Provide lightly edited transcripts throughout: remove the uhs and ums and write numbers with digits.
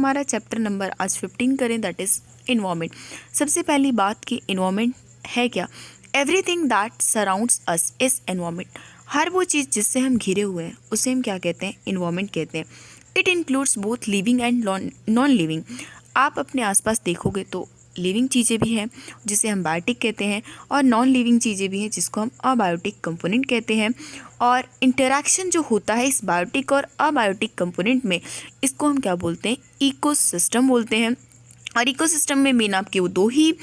हमारा chapter number आज 15 करें, दैट इज़ इन्वायरमेंट। सबसे पहली बात कि इन्वायरमेंट है क्या। Everything that surrounds us is environment. हर वो चीज़ जिससे हम घिरे हुए हैं उसे हम क्या कहते हैं, इन्वायरमेंट कहते हैं। It includes both living and non living. आप अपने आसपास देखोगे तो लिविंग चीज़ें भी हैं जिसे हम बायोटिक कहते हैं, और नॉन लिविंग चीज़ें भी हैं जिसको हम अबायोटिक कंपोनेंट कहते हैं। और इंटरैक्शन जो होता है इस बायोटिक और अबायोटिक कंपोनेंट में, इसको हम क्या बोलते हैं, इकोसिस्टम बोलते हैं। और इकोसिस्टम में मेन आपके वो दो ही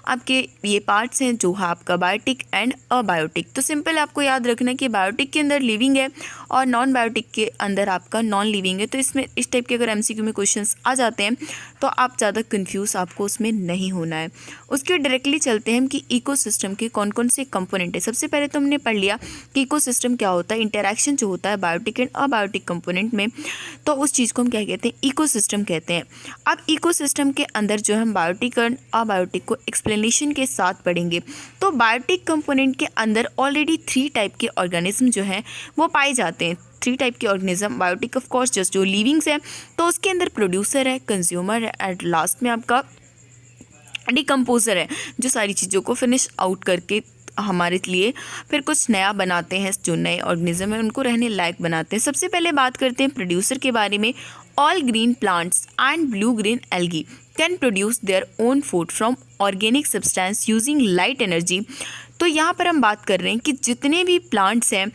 आपके ये पार्ट्स हैं जो है आपका बायोटिक एंड अबायोटिक। तो सिंपल आपको याद रखना है कि बायोटिक के अंदर लिविंग है और नॉन बायोटिक के अंदर आपका नॉन लिविंग है। तो इसमें इस टाइप के अगर एमसीक्यू में क्वेश्चंस आ जाते हैं तो आप ज़्यादा कंफ्यूज आपको उसमें नहीं होना है। उसके डायरेक्टली चलते हैं कि इकोसिस्टम के कौन कौन से कंपोनेंट है। सबसे पहले तो हमने पढ़ लिया कि इकोसिस्टम क्या होता है, इंटरैक्शन जो होता है बायोटिक एंड अबायोटिक कंपोनेंट में, तो उस चीज़ को हम क्या कहते हैं, इकोसिस्टम कहते हैं। अब इकोसिस्टम के अंदर जो हम बायोटिक और अबायोटिक को एक्सप्लेनेशन के साथ पढ़ेंगे। तो बायोटिक कंपोनेंट के अंदर ऑलरेडी 3 टाइप के ऑर्गेनिज्म जो हैं वो पाए जाते हैं। 3 टाइप के organism, biotic of course just जो लिविंग्स है, तो उसके अंदर प्रोड्यूसर है, कंज्यूमर है, एंड लास्ट में आपका डिकम्पोजर है जो सारी चीज़ों को फिनिश आउट करके हमारे लिए फिर कुछ नया बनाते हैं। जो नए ऑर्गेनिज्म है उनको रहने लायक बनाते हैं। सबसे पहले बात करते हैं प्रोड्यूसर के बारे में। All green plants and blue green algae can produce their own food from organic substance using light energy. तो यहाँ पर हम बात कर रहे हैं कि जितने भी प्लांट्स हैं,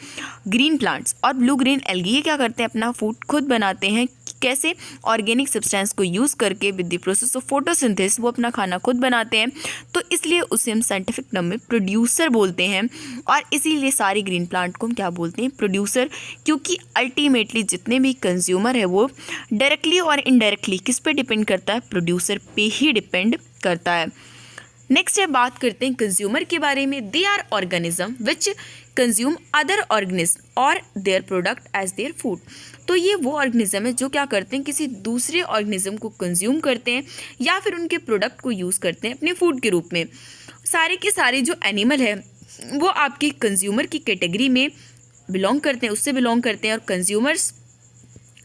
ग्रीन प्लांट्स और ब्लू ग्रीन एल्गी, ये क्या करते हैं, अपना फूड खुद बनाते हैं। कैसे? ऑर्गेनिक सब्सटेंस को यूज़ करके with the process of photosynthesis वो अपना खाना खुद बनाते हैं। तो इसलिए उसे हम साइंटिफिक टर्म में प्रोड्यूसर बोलते हैं। और इसीलिए सारे ग्रीन प्लांट को हम क्या बोलते हैं, प्रोड्यूसर, क्योंकि अल्टीमेटली जितने भी कंज्यूमर है वो डायरेक्टली और इनडायरेक्टली किस पे डिपेंड करता है, प्रोड्यूसर पे ही डिपेंड करता है। नेक्स्ट है, बात करते हैं कंज्यूमर के बारे में। They are organism which consume other organism और their product as their food. तो ये वो ऑर्गेनिज्म है जो क्या करते हैं, किसी दूसरे ऑर्गेनिज्म को कंज्यूम करते हैं या फिर उनके प्रोडक्ट को यूज़ करते हैं अपने फूड के रूप में। सारे के सारे जो एनिमल है वो आपके कंज्यूमर की कैटेगरी में बिलोंग करते हैं, उससे बिलोंग करते हैं। और consumers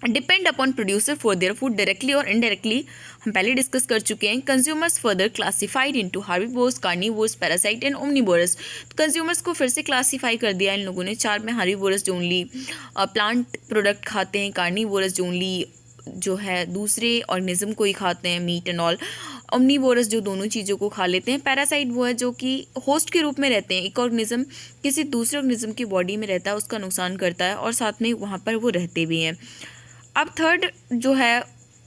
depend upon producer for their food directly और इनडायरेक्टली, हम पहले डिस्कस कर चुके हैं। Consumers further classified into herbivores, carnivores, parasite and omnivorous. Consumers को फिर से क्लासिफाई कर दिया इन लोगों ने 4 में। हार्बीवोरस जो ओनली प्लांट प्रोडक्ट खाते हैं, कार्निवोरस जो ओनली जो है दूसरे ऑर्गेनिज्म को ही खाते हैं, मीट एंड ऑल। ओमनिवोरस जो दोनों चीज़ों को खा लेते हैं। पैरासाइट वो है जो कि होस्ट के रूप में रहते हैं, एक ऑर्गेनिज्म किसी दूसरे ऑर्गेनिज्म की बॉडी में रहता है, उसका नुकसान करता है और साथ में वहाँ पर वो रहते भी हैं। अब थर्ड जो है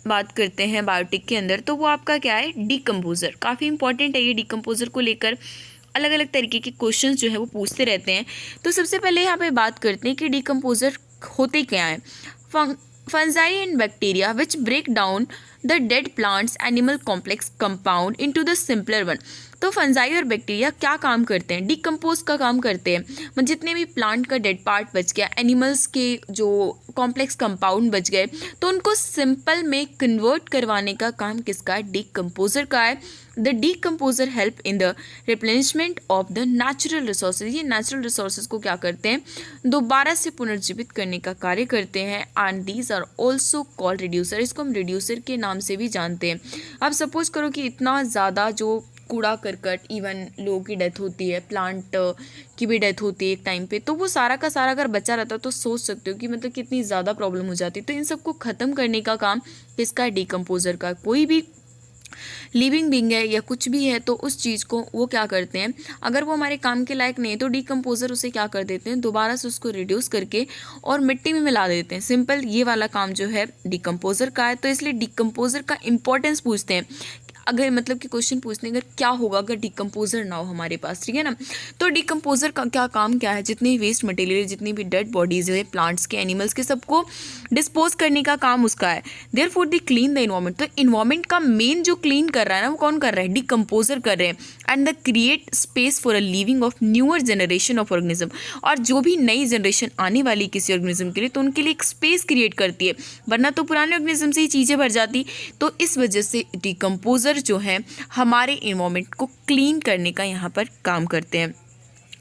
बात करते हैं बायोटिक के अंदर, तो वो आपका क्या है, डिकम्पोजर। काफ़ी इंपॉर्टेंट है ये। डिकम्पोजर को लेकर अलग अलग तरीके के क्वेश्चंस जो है वो पूछते रहते हैं। तो सबसे पहले यहाँ पे बात करते हैं कि डिकम्पोजर होते क्या हैं। Fungi and bacteria which break down the dead plants animal complex compound into the simpler one. तो फंजाई और बैक्टीरिया क्या काम करते हैं, डिकम्पोज का काम करते हैं। मतलब जितने भी प्लांट का डेड पार्ट बच गया, एनिमल्स के जो कॉम्प्लेक्स कंपाउंड बच गए, तो उनको सिंपल में कन्वर्ट करवाने का काम किसका है, डिकम्पोजर का है। The decomposer help in the replenishment of the natural resources. ये नेचुरल रिसोर्सेज को क्या करते हैं, दोबारा से पुनर्जीवित करने का कार्य करते हैं। And these are also called reducer. इसको हम रिड्यूसर के नाम से भी जानते हैं। अब सपोज करो कि इतना ज़्यादा जो कूड़ा करकट, इवन लोगों की डेथ होती है, प्लांट की भी डेथ होती है एक टाइम पे, तो वो सारा का सारा अगर बचा रहता तो सोच सकते हो कि मतलब कितनी ज़्यादा प्रॉब्लम हो जाती। तो इन सबको ख़त्म करने का काम किसका है, डिकम्पोजर का। कोई भी लिविंग बीइंग है या कुछ भी है तो उस चीज़ को वो क्या करते हैं, अगर वो हमारे काम के लायक नहीं है तो डिकम्पोजर उसे क्या कर देते हैं, दोबारा से उसको रिड्यूस करके और मिट्टी में मिला देते हैं। सिंपल ये वाला काम जो है डिकम्पोजर का है। तो इसलिए डिकम्पोजर का इंपॉर्टेंस पूछते हैं। अगर मतलब कि क्वेश्चन पूछने अगर क्या होगा अगर डिकम्पोजर ना हो हमारे पास, ठीक है ना। तो डिकम्पोजर का क्या काम क्या है, जितनी वेस्ट मटेरियल, जितनी भी डेड बॉडीज है प्लांट्स के, एनिमल्स के, सबको डिस्पोज करने का काम उसका है। Therefore they clean the environment. तो इन्वायरमेंट का मेन जो क्लीन कर रहा है ना वो कौन कर रहा है, डिकम्पोजर कर रहे हैं। And the create space for a living of newer generation of organism. और जो भी नई जनरेशन आने वाली किसी ऑर्गेनिज्म के लिए, तो उनके लिए एक स्पेस क्रिएट करती है, वरना तो पुराने ऑर्गेनिज्म से ही चीज़ें भर जाती। तो इस वजह से डिकम्पोजर जो है हमारे इन्वायरमेंट को क्लीन करने का यहाँ पर काम करते हैं।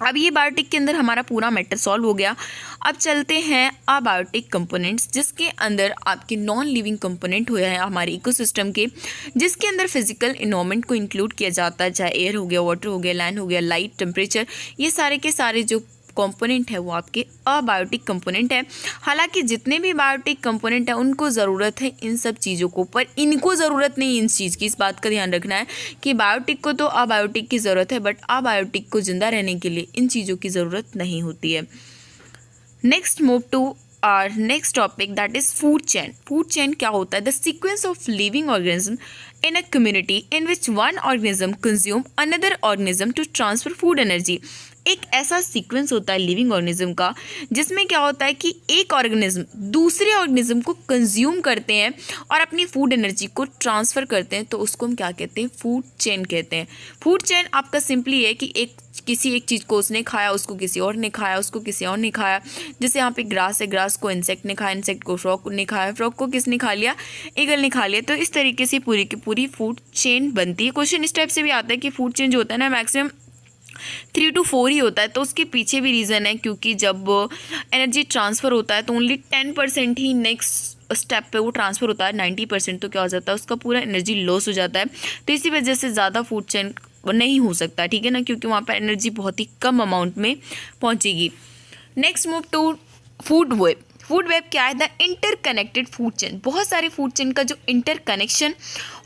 अब ये बायोटिक के अंदर हमारा पूरा मैटर सॉल्व हो गया। अब चलते हैं अबायोटिक कंपोनेंट्स, जिसके अंदर आपके नॉन लिविंग कंपोनेंट हुए हैं हमारे इकोसिस्टम के, जिसके अंदर फिजिकल इन्वायरमेंट को इंक्लूड किया जाता है, चाहे एयर हो गया, वाटर हो गया, लैंड हो गया, लाइट, टेम्परेचर, ये सारे के सारे जो कंपोनेंट है वो आपके अबायोटिक कंपोनेंट है। हालांकि जितने भी बायोटिक कंपोनेंट है उनको ज़रूरत है इन सब चीज़ों को, पर इनको ज़रूरत नहीं इन चीज़ की। इस बात का ध्यान रखना है कि बायोटिक को तो अबायोटिक की ज़रूरत है, बट अबायोटिक को जिंदा रहने के लिए इन चीज़ों की ज़रूरत नहीं होती है। Next move to our next topic, that is food chain. Food chain क्या होता है? The sequence of living organism in a community in which one organism consume another organism to transfer food energy। एक ऐसा sequence होता है living organism का जिसमें क्या होता है कि एक ऑर्गेनिज्म दूसरे ऑर्गेनिज्म को कंज्यूम करते हैं और अपनी फूड एनर्जी को ट्रांसफ़र करते हैं, तो उसको हम क्या कहते हैं? फूड चेन कहते हैं। फूड चेन आपका सिंपली है कि किसी एक चीज़ को उसने खाया, उसको किसी और ने खाया, उसको किसी और ने खाया। जैसे यहाँ पे ग्रास है, ग्रास को इंसेक्ट ने खाया, इंसेक्ट को फ्रॉग ने खाया, फ्रॉग को किसने खा लिया? ईगल ने खा लिया। तो इस तरीके से पूरी की पूरी फूड चेन बनती है। क्वेश्चन इस टाइप से भी आता है कि फूड चेन जो होता है ना मैक्सिमम 3 to 4 ही होता है। तो उसके पीछे भी रीज़न है, क्योंकि जब एनर्जी ट्रांसफ़र होता है तो ओनली 10% ही नेक्स्ट स्टेप पे वो ट्रांसफ़र होता है। 90% तो क्या हो जाता है, उसका पूरा एनर्जी लॉस हो जाता है। तो इसी वजह से ज़्यादा फूड चेन नहीं हो सकता, ठीक है ना, क्योंकि वहाँ पर एनर्जी बहुत ही कम अमाउंट में पहुँचेगी। Next move to food web. Food web क्या है? The interconnected food chain. बहुत सारे फूड चेन का जो इंटरकनेक्शन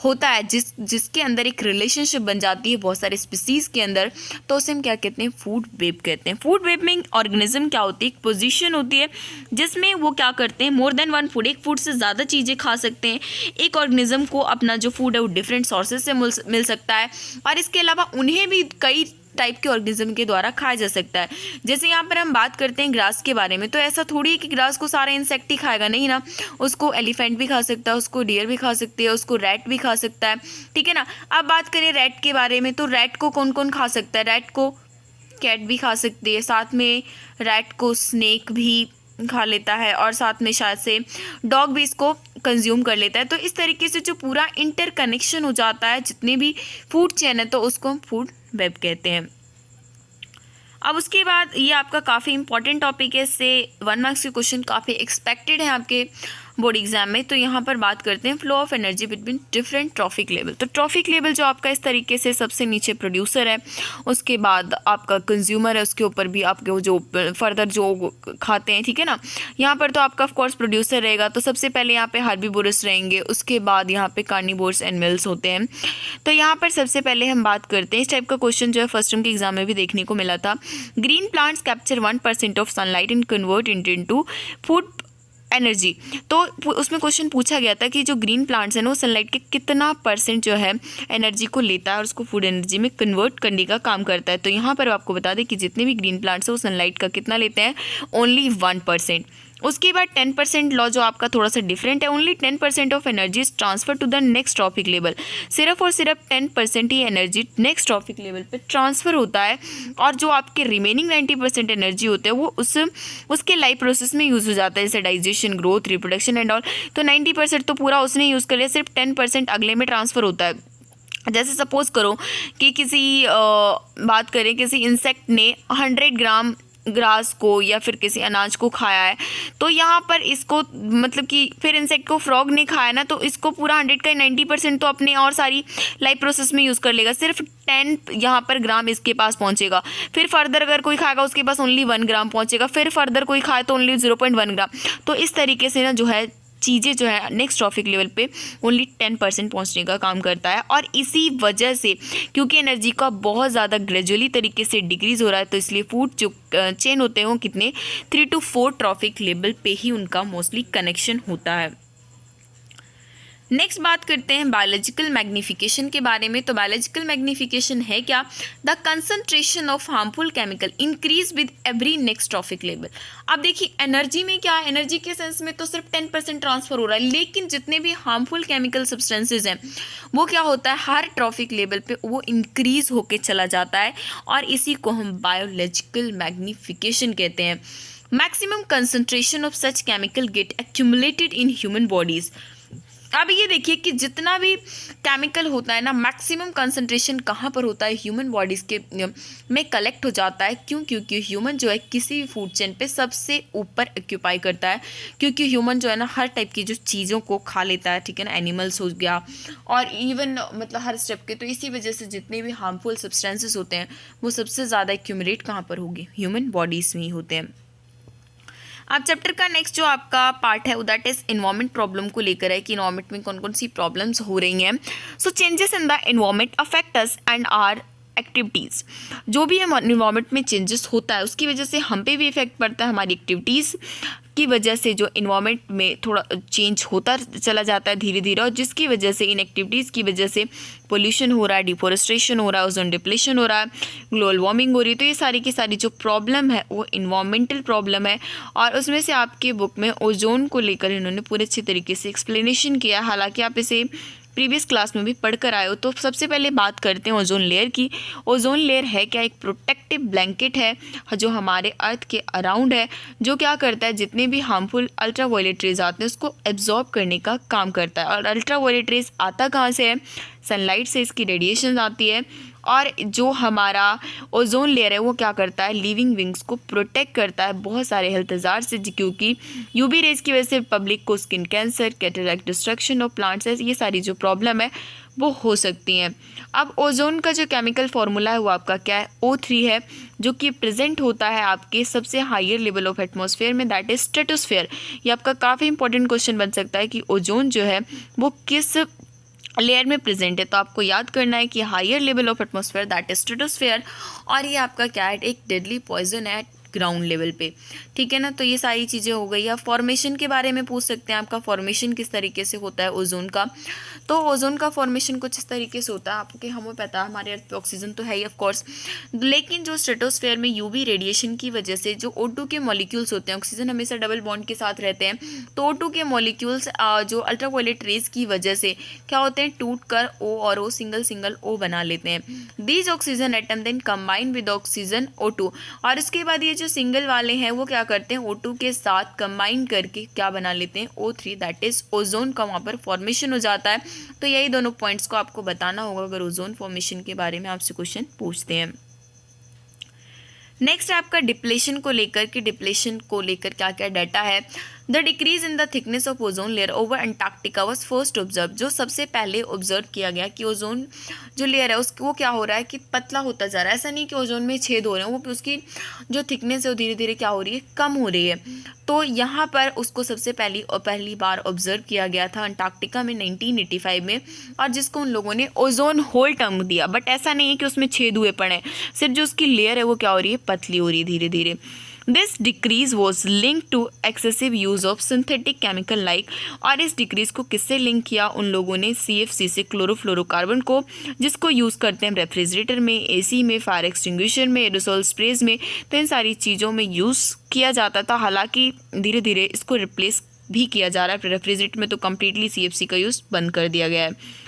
होता है, जिसके अंदर एक रिलेशनशिप बन जाती है बहुत सारे स्पीसीज़ के अंदर, तो उसे हम क्या कहते हैं? फूड वेब कहते हैं। फूड वेब में ऑर्गेनिज्म क्या होती है? एक पोजीशन होती है जिसमें वो क्या करते हैं? मोर देन वन फूड, एक फूड से ज़्यादा चीज़ें खा सकते हैं। एक ऑर्गेनिज्म को अपना जो फूड है वो डिफरेंट सोर्सेज से मिल सकता है, और इसके अलावा उन्हें भी कई टाइप के ऑर्गेनिज्म के द्वारा खाया जा सकता है। जैसे यहाँ पर हम बात करते हैं ग्रास के बारे में, तो ऐसा थोड़ी है कि ग्रास को सारा इंसेक्ट ही खाएगा, नहीं ना। उसको एलिफेंट भी खा सकता है, उसको डियर भी खा सकते हैं, उसको रैट भी खा सकता है, ठीक है ना। अब बात करें रैट के बारे में, तो रैट को कौन कौन खा सकता है? रैट को कैट भी खा सकती है, साथ में रैट को स्नेक भी खा लेता है, और साथ में शायद से डॉग भी इसको कंज्यूम कर लेता है। तो इस तरीके से जो पूरा इंटरकनेक्शन हो जाता है जितने भी फूड चेन है, तो उसको हम फूड वेब कहते हैं। अब उसके बाद ये आपका काफ़ी इंपॉर्टेंट टॉपिक है, इससे 1 मार्क्स के क्वेश्चन काफ़ी एक्सपेक्टेड है आपके बोर्ड एग्जाम में। तो यहाँ पर बात करते हैं flow of energy between different trophic level. तो ट्रॉफिक लेवल जो आपका इस तरीके से सबसे नीचे प्रोड्यूसर है, उसके बाद आपका कंज्यूमर है, उसके ऊपर भी आपके जो फर्दर जो खाते हैं, ठीक है ना। यहाँ पर तो आपका ऑफकोर्स प्रोड्यूसर रहेगा। तो सबसे पहले यहाँ पे हार्बीवोरस रहेंगे, उसके बाद यहाँ पे कार्निवोरस एनिमल्स होते हैं। तो यहाँ पर सबसे पहले हम बात करते हैं, इस टाइप का क्वेश्चन जो है फर्स्ट टर्म के एग्जाम में भी देखने को मिला था। Green plants capture 1% of sunlight and convert into food energy. तो उसमें क्वेश्चन पूछा गया था कि जो ग्रीन प्लांट्स हैं ना, वो सनलाइट के कितना परसेंट जो है एनर्जी को लेता है और उसको फूड एनर्जी में कन्वर्ट करने का काम करता है। तो यहाँ पर आपको बता दें कि जितने भी ग्रीन प्लांट्स हैं वो सनलाइट का कितना लेते हैं? ओनली 1%। उसके बाद 10% लॉ जो आपका थोड़ा सा डिफरेंट है, only 10% of energy is transfer to the next trophic level. सिर्फ और सिर्फ 10% ही एनर्जी नेक्स्ट ट्रॉफिक लेवल पे ट्रांसफ़र होता है, और जो आपके रिमेनिंग 90% एनर्जी होते हैं वो उसके लाइफ प्रोसेस में यूज़ हो जाता है, जैसे digestion, growth, reproduction and all. तो 90% तो पूरा उसने यूज़ कर लिया, सिर्फ 10% अगले में ट्रांसफ़र होता है। जैसे सपोज़ करो कि बात करें किसी इंसेक्ट ने 100 ग्राम ग्रास को या फिर किसी अनाज को खाया है, तो यहाँ पर इसको मतलब कि फिर इंसेक्ट को फ्रॉग ने खाया ना, तो इसको पूरा 100 का 90% तो अपने और सारी लाइफ प्रोसेस में यूज़ कर लेगा, सिर्फ 10 यहाँ पर ग्राम इसके पास पहुँचेगा। फिर फर्दर अगर कोई खाएगा उसके पास ओनली 1 ग्राम पहुँचेगा, फिर फर्दर कोई खाए तो ओनली 0.1 ग्राम। तो इस तरीके से ना जो है चीज़ें जो है नेक्स्ट ट्रॉफिक लेवल पे ओनली 10% पहुंचने का काम करता है। और इसी वजह से क्योंकि एनर्जी का बहुत ज़्यादा ग्रेजुअली तरीके से डिक्रीज़ हो रहा है, तो इसलिए फूड जो चेन होते हैं वो कितने 3 to 4 ट्रॉफिक लेवल पे ही उनका मोस्टली कनेक्शन होता है। नेक्स्ट बात करते हैं बायोलॉजिकल मैग्निफिकेशन के बारे में। तो बायोलॉजिकल मैग्निफिकेशन है क्या? The concentration of harmful chemical increase with every next trophic level. अब देखिए एनर्जी में क्या है, एनर्जी के सेंस में तो सिर्फ 10% ट्रांसफर हो रहा है, लेकिन जितने भी हार्मफुल केमिकल सब्सटेंसेज हैं वो क्या होता है, हर ट्रॉफिक लेवल पे वो इंक्रीज होके चला जाता है, और इसी को हम बायोलॉजिकल मैग्निफिकेशन कहते हैं। Maximum concentration of such chemical get accumulated in human bodies. अब ये देखिए कि जितना भी केमिकल होता है ना, मैक्सिमम कंसंट्रेशन कहाँ पर होता है, ह्यूमन बॉडीज़ के में कलेक्ट हो जाता है। क्यों? क्योंकि ह्यूमन जो है किसी भी फूड चेन पे सबसे ऊपर ऑक्यूपाई करता है, क्योंकि ह्यूमन जो है ना हर टाइप की जो चीज़ों को खा लेता है, ठीक है ना, एनिमल्स हो गया और इवन मतलब हर स्टेप के। तो इसी वजह से जितने भी हार्मफुल सब्सटेंसेस होते हैं वो सबसे ज़्यादा एक्यूमुलेट कहाँ पर होगी, ह्यूमन बॉडीज़ में ही होते हैं। अब चैप्टर का नेक्स्ट जो आपका पार्ट है दैट इज इन्वायरमेंट प्रॉब्लम को लेकर है कि इन्वायरमेंट में कौन कौन सी प्रॉब्लम्स हो रही हैं। So changes in the environment affect us and our activities. जो भी इन्वायरमेंट में चेंजेस होता है उसकी वजह से हम पे भी इफेक्ट पड़ता है, हमारी एक्टिविटीज़ की वजह से जो इन्वायरमेंट में थोड़ा चेंज होता चला जाता है धीरे धीरे, और जिसकी वजह से इन एक्टिविटीज़ की वजह से पोल्यूशन हो रहा है, डिफोरेस्टेशन हो रहा है, ओजोन डिप्लेशन हो रहा है, ग्लोबल वार्मिंग हो रही है। तो ये सारी की सारी जो प्रॉब्लम है वो इन्वायरमेंटल प्रॉब्लम है, और उसमें से आपके बुक में ओजोन को लेकर इन्होंने पूरे अच्छे तरीके से एक्सप्लेनेशन किया। हालांकि आप इसे प्रीवियस क्लास में भी पढ़ कर आए हो। तो सबसे पहले बात करते हैं ओजोन लेयर की। ओजोन लेयर है क्या? एक प्रोटेक्टिव ब्लैंकेट है जो हमारे अर्थ के अराउंड है, जो क्या करता है, जितने भी हार्मफुल अल्ट्रा वायलेट रेज आते हैं उसको एब्जॉर्ब करने का काम करता है। और अल्ट्रा वायलेट रेज आता कहाँ से है? सनलाइट से इसकी रेडिएशन आती है। और जो हमारा ओजोन लेयर है वो क्या करता है, लिविंग विंग्स को प्रोटेक्ट करता है बहुत सारे हेल्थ हज़ार से, क्योंकि यूवी रेज की वजह से पब्लिक को skin cancer, cataract, destruction of plants है, ये सारी जो प्रॉब्लम है वो हो सकती हैं। अब ओजोन का जो केमिकल फॉर्मूला है वो आपका क्या है? O3 है, जो कि प्रेजेंट होता है आपके सबसे हायर लेवल ऑफ एटमॉस्फेयर में, दैट इज स्ट्रेटोस्फेयर। ये आपका काफ़ी इंपॉर्टेंट क्वेश्चन बन सकता है कि ओजोन जो है वो किस लेयर में प्रेजेंट है। तो आपको याद करना है कि higher level of atmosphere that is stratosphere, और ये आपका क्या है? एक डेडली पॉइजन है ग्राउंड लेवल पे, ठीक है ना। तो ये सारी चीज़ें हो गई। आप फॉर्मेशन के बारे में पूछ सकते हैं, आपका फॉर्मेशन किस तरीके से होता है ओजोन का। तो ओजोन का फॉर्मेशन कुछ इस तरीके से होता है, आपको हमें पता है हमारे अर्थ पे ऑक्सीजन तो है ही ऑफ कोर्स, लेकिन जो स्ट्रेटोस्फेयर में यूवी रेडिएशन की वजह से जो O2 के मॉलिक्यूल्स होते हैं, ऑक्सीजन हमेशा डबल बॉन्ड के साथ रहते हैं, तो O2 के मॉलिक्यूल्स जो अल्ट्रावायलेट रेज की वजह से क्या होते हैं, टूट कर O और O सिंगल सिंगल O बना लेते हैं। These oxygen atom then combine with oxygen O2, और इसके बाद ये जो सिंगल वाले हैं वो क्या करते हैं, O2 के साथ कंबाइन करके क्या बना लेते हैं, O3, दैट इज ओजोन का वहाँ पर फॉर्मेशन हो जाता है। तो यही दोनों पॉइंट्स को आपको बताना होगा अगर ओजोन फॉर्मेशन के बारे में आपसे क्वेश्चन पूछते हैं। नेक्स्ट आपका डिप्लेशन को लेकर क्या क्या डाटा है। The decrease in the thickness of ozone layer over Antarctica was first observe. जो सबसे पहले ऑब्जर्व किया गया कि ओजोन जो लेयर है उसको वो क्या हो रहा है कि पतला होता जा रहा है। ऐसा नहीं कि ओजोन में छेद हो रहे हैं, वो उसकी जो थिकनेस है वो धीरे धीरे क्या हो रही है, कम हो रही है। तो यहाँ पर उसको सबसे पहली बार ऑब्जर्व किया गया था अंटार्कटिका में 1985 में, और जिसको उन लोगों ने ओजोन होल टर्म दिया। बट ऐसा नहीं है कि उसमें छेद हुए पड़े, सिर्फ जो उसकी लेयर है वो क्या हो रही है, पतली हो रही है धीरे धीरे। This decrease was link to excessive use of synthetic chemical like, और इस डिक्रीज को किससे लिंक किया, उन लोगों ने CFC से, क्लोरोफ्लोरोकार्बन को, जिसको यूज़ करते हैं रेफ्रिजरेटर में, AC में, फायर एक्सटिंग्विशर में, एरोसोल स्प्रेज में। तो इन सारी चीज़ों में यूज़ किया जाता था। हालांकि धीरे धीरे इसको रिप्लेस भी किया जा रहा है। रेफ्रिजरेटर में तो कम्प्लीटली CFC का यूज़ बंद कर दिया गया है।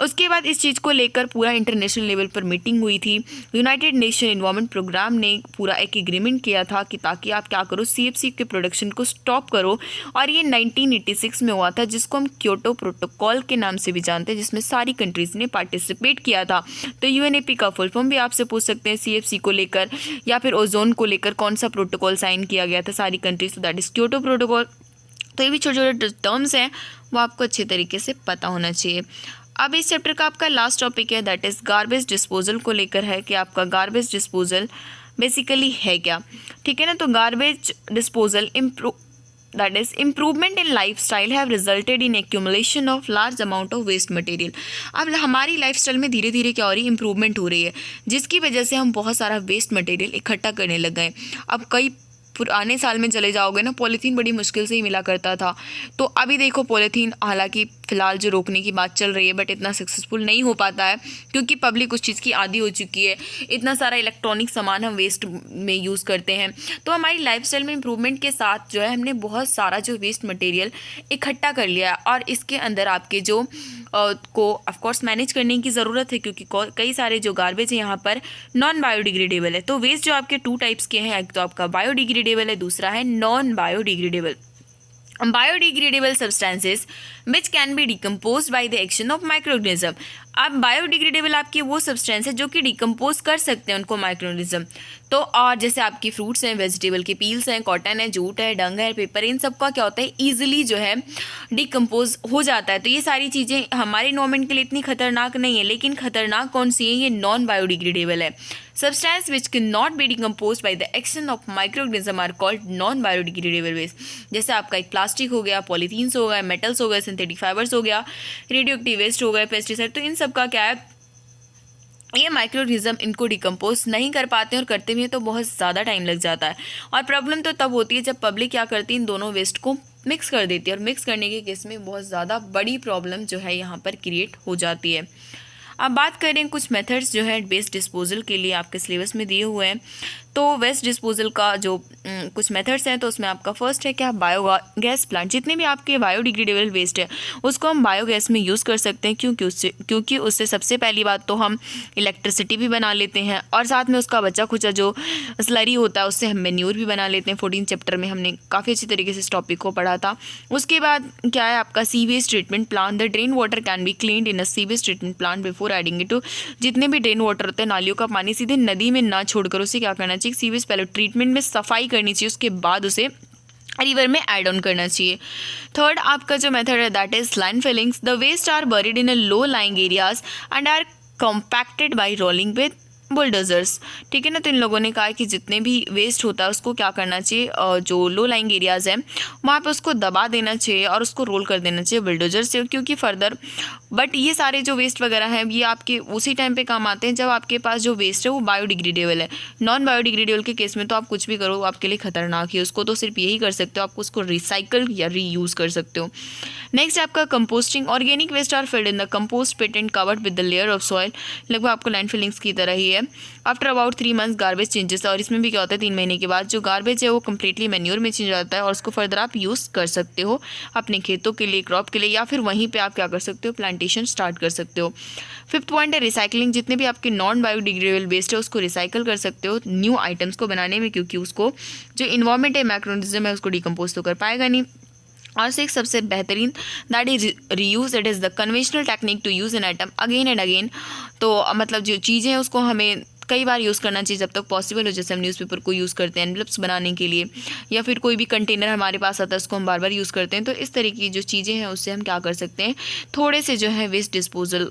उसके बाद इस चीज़ को लेकर पूरा इंटरनेशनल लेवल पर मीटिंग हुई थी। यूनाइटेड नेशन एनवायरनमेंट प्रोग्राम ने पूरा एक एग्रीमेंट किया था कि ताकि आप क्या करो, CFC के प्रोडक्शन को स्टॉप करो, और ये 1986 में हुआ था, जिसको हम क्योटो प्रोटोकॉल के नाम से भी जानते हैं, जिसमें सारी कंट्रीज़ ने पार्टिसिपेट किया था। तो UNEP का फुल फॉर्म भी आपसे पूछ सकते हैं CFC को लेकर, या फिर ओजोन को लेकर कौन सा प्रोटोकॉल साइन किया गया था सारी कंट्रीज, तो दैट इज़ क्योटो प्रोटोकॉल। तो ये भी छोटे छोटे टर्म्स हैं, वो आपको अच्छे तरीके से पता होना चाहिए। अब इस चैप्टर का आपका लास्ट टॉपिक है दैट इज़ गार्बेज डिस्पोजल को लेकर है कि आपका गार्बेज डिस्पोजल बेसिकली है क्या, ठीक है ना। तो garbage disposal that is improvement in life style have resulted in accumulation of large amount of waste material. अब हमारी लाइफ स्टाइल में धीरे धीरे क्या हो रही है, इंप्रूवमेंट हो रही है, जिसकी वजह से हम बहुत सारा वेस्ट मटेरियल इकट्ठा करने लग गए। अब कई पुराने साल में चले जाओगे ना, पॉलीथीन बड़ी मुश्किल से ही मिला करता था। तो अभी देखो पॉलीथीन, हालांकि फ़िलहाल जो रोकने की बात चल रही है, बट इतना सक्सेसफुल नहीं हो पाता है, क्योंकि पब्लिक उस चीज़ की आदी हो चुकी है। इतना सारा इलेक्ट्रॉनिक सामान हम वेस्ट में यूज़ करते हैं। तो हमारी लाइफस्टाइल में इम्प्रूवमेंट के साथ जो है हमने बहुत सारा जो वेस्ट मटेरियल इकट्ठा कर लिया है, और इसके अंदर आपके जो को ऑफकोर्स मैनेज करने की ज़रूरत है, क्योंकि कई सारे जो गार्बेज है यहाँ पर नॉन बायोडिग्रेडेबल है। तो वेस्ट जो आपके 2 टाइप्स के हैं, एक तो आपका बायोडिग्रेडेबल है, दूसरा है non biodegradable. Biodegradable substances which can be decompose by the action of microorganism. अब बायोडिग्रेडेबल आपके वो सब्सटेंस है जो कि डिकम्पोज कर सकते हैं उनको माइक्रोऑर्गेनिज्म। तो और जैसे आपकी फ्रूट्स हैं, वेजिटेबल के पील्स हैं, कॉटन है, जूट है, डंग है, पेपर, इन सब का क्या होता है, ईजिली जो है डिकम्पोज हो जाता है। तो ये सारी चीज़ें हमारे इन्वायरमेंट के लिए इतनी खतरनाक नहीं है, लेकिन खतरनाक कौन सी है, ये नॉन बायोडिग्रेडेबल है। Substance which can not be decompose by the action of microorganism are called non biodegradable waste. जैसे आपका एक प्लास्टिक हो गया, पॉलीथीन्स हो गया, मेटल्स हो गए, सिंथेटिक फाइबर्स हो गया, रेडियो एक्टिव वेस्ट हो गए, पेस्टिसाइड, तो इन सब का क्या है, ये माइक्रोऑर्गेनिज्म इनको डिकम्पोज नहीं कर पाते हैं, और करते भी हैं तो बहुत ज़्यादा टाइम लग जाता है। और प्रॉब्लम तो तब होती है जब पब्लिक क्या करती है, इन दोनों वेस्ट को मिक्स कर देती है, और मिक्स करने के केस में बहुत ज़्यादा बड़ी प्रॉब्लम जो है यहाँ पर क्रिएट हो जाती है। अब बात करें कुछ मेथड्स जो है वेस्ट डिस्पोजल के लिए आपके सिलेबस में दिए हुए हैं। तो वेस्ट डिस्पोजल का जो कुछ मेथड्स हैं, तो उसमें आपका फर्स्ट है क्या, बायोगैस प्लांट। जितने भी आपके बायोडिग्रेडेबल वेस्ट है उसको हम बायोगैस में यूज़ कर सकते हैं, क्योंकि उससे सबसे पहली बात तो हम इलेक्ट्रिसिटी भी बना लेते हैं, और साथ में उसका बचा खुचा जो स्लरी होता है उससे हम मैन्योर भी बना लेते हैं। 14 चैप्टर में हमने काफ़ी अच्छी तरीके से इस टॉपिक को पढ़ा था। उसके बाद क्या है आपका sewage treatment plant. The drain water can be cleaned in a sewage treatment plant before adding it to. जितने भी ड्रेन वाटर होते हैं, नालियों का पानी सीधे नदी में ना छोड़कर उसे क्या करना चाहिए, सीवेज पहले ट्रीटमेंट में सफाई करनी चाहिए, उसके बाद उसे रिवर में ऐड ऑन करना चाहिए। थर्ड आपका जो मेथड है that is land fillings. The waste are buried in a low lying areas and are compacted by rolling with bulldozers. ठीक है ना। तो इन लोगों ने कहा कि जितने भी वेस्ट होता है उसको क्या करना चाहिए, जो लो लाइंग एरियाज़ हैं वहाँ पे उसको दबा देना चाहिए और उसको रोल कर देना चाहिए बुलडोजर से, क्योंकि फर्दर बट ये सारे जो वेस्ट वगैरह हैं ये आपके उसी टाइम पे काम आते हैं जब आपके पास जो वेस्ट है वो बायोडिग्रेडेबल है। नॉन बायोडिग्रेडेबल के केस में तो आप कुछ भी करो आपके लिए खतरनाक है, उसको तो सिर्फ यही कर सकते हो, आप उसको रिसाइकल या रीयूज़ कर सकते हो। नेक्स्ट आपका composting. Organic waste are filled in the compost pit and covered with the layer of soil. लगभग आपको लैंड फिलिंग्स की तरह ही है। After about 3 months garbage changes. और इसमें भी क्या होता है, 3 महीने के बाद जो गार्बेज है वो कम्प्लीटली मैन्योर में चेंज हो जाता है और उसको फर्दर आप यूज़ कर सकते हो अपने खेतों के लिए, क्रॉप के लिए, या फिर वहीं पे आप क्या कर सकते हो, प्लांटेशन स्टार्ट कर सकते हो। फिफ्थ पॉइंट है रिसाइकलिंग। जितने भी आपके नॉन बायोडिग्रेडेबल वेस्ट है उसको रिसाइकल कर सकते हो न्यू आइटम्स को बनाने में, क्योंकि उसको जो इन्वायरमेंट है, मैक्रोनिज्म है, उसको डिकम्पोज तो कर पाएगा नहीं। और सिक्स सबसे बेहतरीन that is reuse. It is the conventional technique to use an item again and again. तो मतलब जो चीज़ें हैं उसको हमें कई बार यूज़ करना चाहिए जब तक पॉसिबल हो। जैसे हम न्यूज़पेपर को यूज़ करते हैं एनवलप्स बनाने के लिए, या फिर कोई भी कंटेनर हमारे पास आता है उसको हम बार बार यूज़ करते हैं। तो इस तरीके की जो चीज़ें हैं उससे हम क्या कर सकते हैं, थोड़े से जो है वेस्ट डिस्पोजल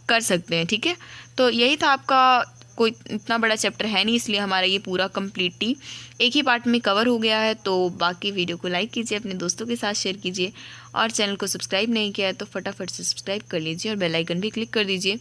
कर सकते हैं। ठीक है, तो यही था आपका। कोई इतना बड़ा चैप्टर है नहीं, इसलिए हमारा ये पूरा कम्प्लीटली एक ही पार्ट में कवर हो गया है। तो बाकी वीडियो को लाइक कीजिए, अपने दोस्तों के साथ शेयर कीजिए, और चैनल को सब्सक्राइब नहीं किया है तो फटाफट से सब्सक्राइब कर लीजिए और बेल आइकन भी क्लिक कर दीजिए।